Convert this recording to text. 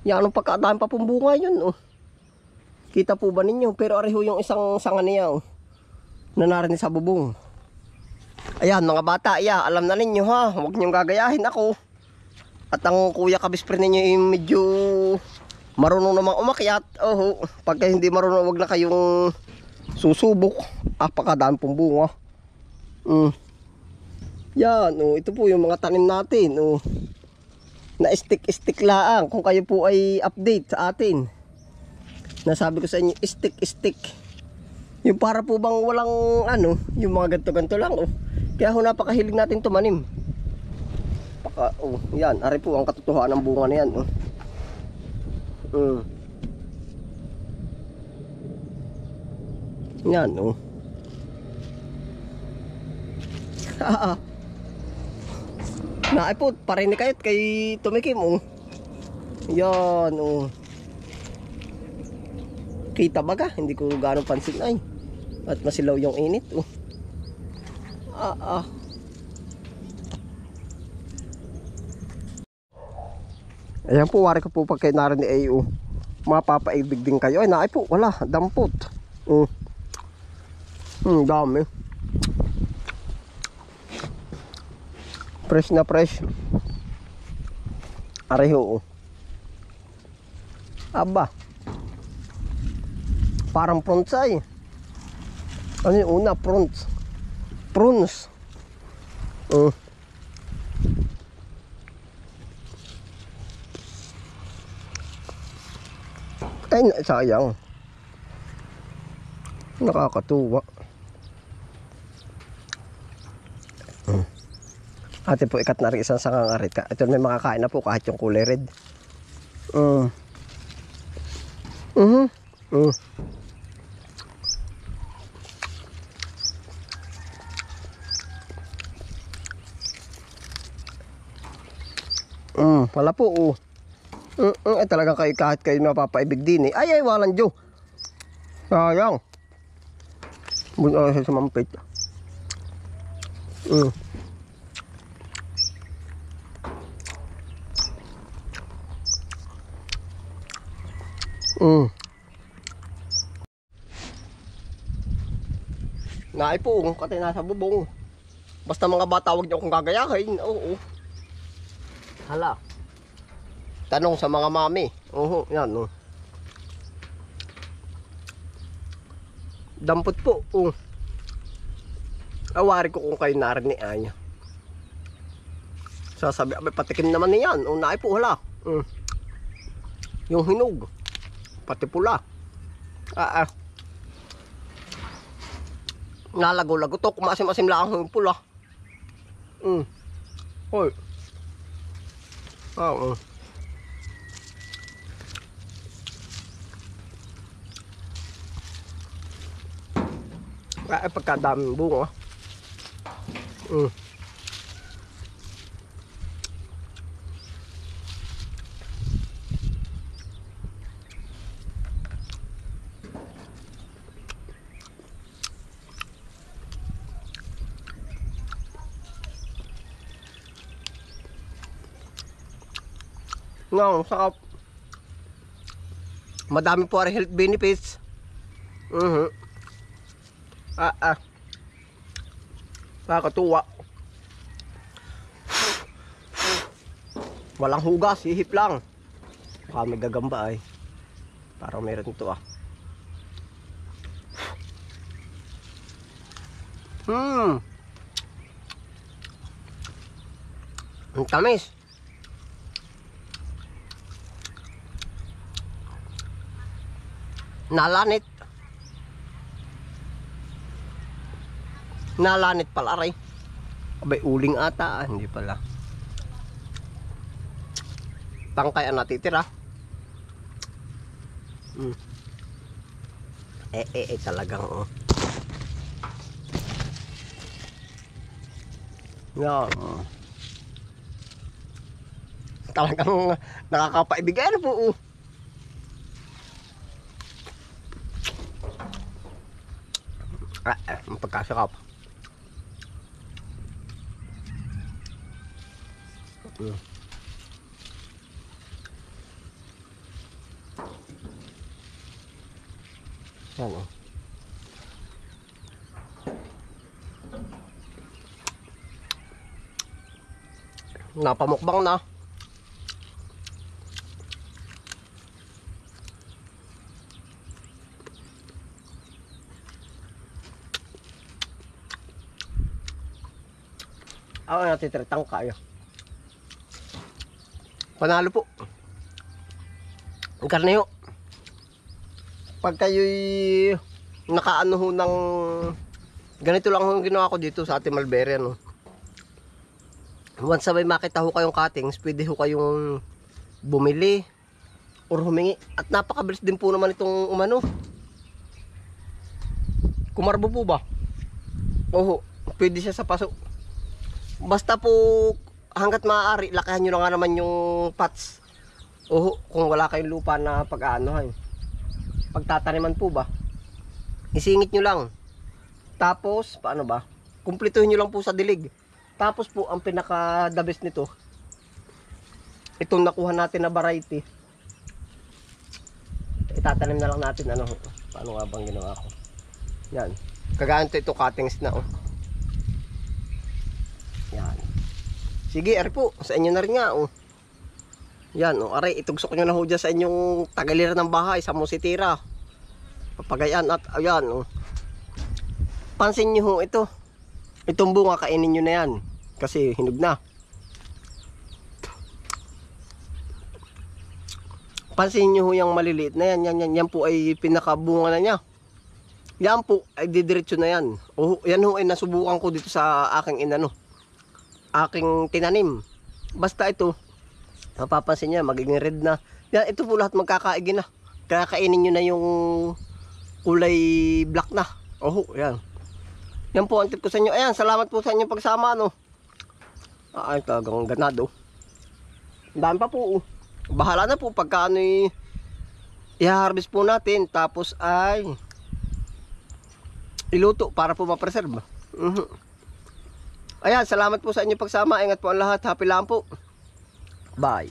Yan ang pagkadami pa pong bunga yun, oh. Kita po ba ninyo? Pero areho yung isang sanga niya, oh, na narinig sa bubong. Ayan mga bata, alam na ninyo ha. Huwag niyong gagayahin ako. At ang kuya kabispre ninyo ay medyo marunong namang umakyat. Oh, pagka hindi marunong, huwag na kayong susubok. Pakadami pong bunga. Yan, oh, ito po yung mga tanim natin, oh, na stick laang. Kung kayo po ay update sa atin, nasabi ko sa inyo, stick. Yung para po bang walang ano, yung mga ganto lang, oh. Kaya ho napakahilig natin tumanim. Oh, yan, ari po ang katotohanan ng bunga na yan, oh. Yan, oh. Naipot, parinig kayot kay tumikim, oh. Yan, oh. Kita baga, hindi ko gano'ng pansin ay. At masilaw yung init, oh. Ayan po, wari ko po pag kayo narin ni AO, mapapaibig din kayo. Ay, naay po, wala, dampot. Dami. Fresh na fresh. Areho, oh. Aba, parang pronsay. Ano yung una? Prunes. Ay, sayang. Nakakatuwa. Ate po, ikat na rin isang sangang arita. Ito may makakain na po kahit yung kulay red. Wala po, oh. Ay talaga kayo kahit kayo mapapaibig din, eh. Ay, walang Diyo. Sayang. Muna sa mampit. Naay po, katay nasa bubong. Basta mga bata, huwag niyo akong gagayahin. Oo. Hala. Tanong sa mga mami. Yan, oh. Dampot po, oh. Awari ko kung kayo narinig ay. Sasabi, abay, patikim naman niyan. Naay po, hala. Yung hinog. Pati pula. Nalago-lago to. Kumasim-asim lang yung pula. Hoy. Ay, pagkadaming bunga. No, sarap. Madami po rin health benefits. Nakakatuwa. Walang hugas, hihip lang. Baka may gagamba ay. Parang meron ito, ah. Ang tamis. Nalanit pala rin. Abay, uling ata, hindi pala. Tangkay ang natitira. Talagang, oh. Yan. Talagang nakakapaibigay na po, oh. Pagkasakap. Yan oh. Napamukbang na. Ako natitritang kayo. Panalo po. Ang karne ho. Pag kayo'y nakaano ho ng ganito lang ho ginawa ko dito sa ating Malbere, no? Once sabay makita ho kayong cuttings, pwede ho kayong bumili or humingi. At napakabilis din po naman itong umano. Kumarbo po ba? Oo, pwede siya sa paso. Basta po hanggat maaari, lakahan nyo na nga naman yung pots. Oo, kung wala kayong lupa na pag-aanohan. Pagtataniman po ba? Isingit nyo lang. Tapos, paano ba? Kumpletuhin nyo lang po sa dilig. Tapos po, ang pinaka-the best nito, itong nakuha natin na variety, itatanim na lang natin, ano, paano nga bang ginawa ko? Yan. Kaganto ito, cuttings na, oh. Yan. Sige, ari po, sa inyo na rin nga, oh. Yan, oh, aray, itugsok nyo na ho dyan sa inyong tagaliran ng bahay, sa musitira. Papagayan at, ayan, oh. Pansin nyo ho ito. Itong bunga, kainin nyo na yan. Kasi hinog na. Pansin nyo ho yung maliliit na yan. Yan po ay pinakabunga na niya. Yan po ay didiretso na yan. Oh, yan ho ay nasubukan ko dito sa aking inano. Aking tinanim. Basta ito, mapapansin niya, magiging red na. Yan, ito po lahat magkakaigin na. Kaya kainin nyo na yung kulay black na. Oh, yan. Yan po ang tip ko sa inyo. Ayan, salamat po sa inyong pagsama, no. Ay, talagang ganado. Dami pa po. Bahala na po pagka ano i-harvest po natin. Tapos ay iluto para po ma-preserve. Ayan, salamat po sa inyong pagsama. Ingat po ang lahat. Happy lang po. Bye.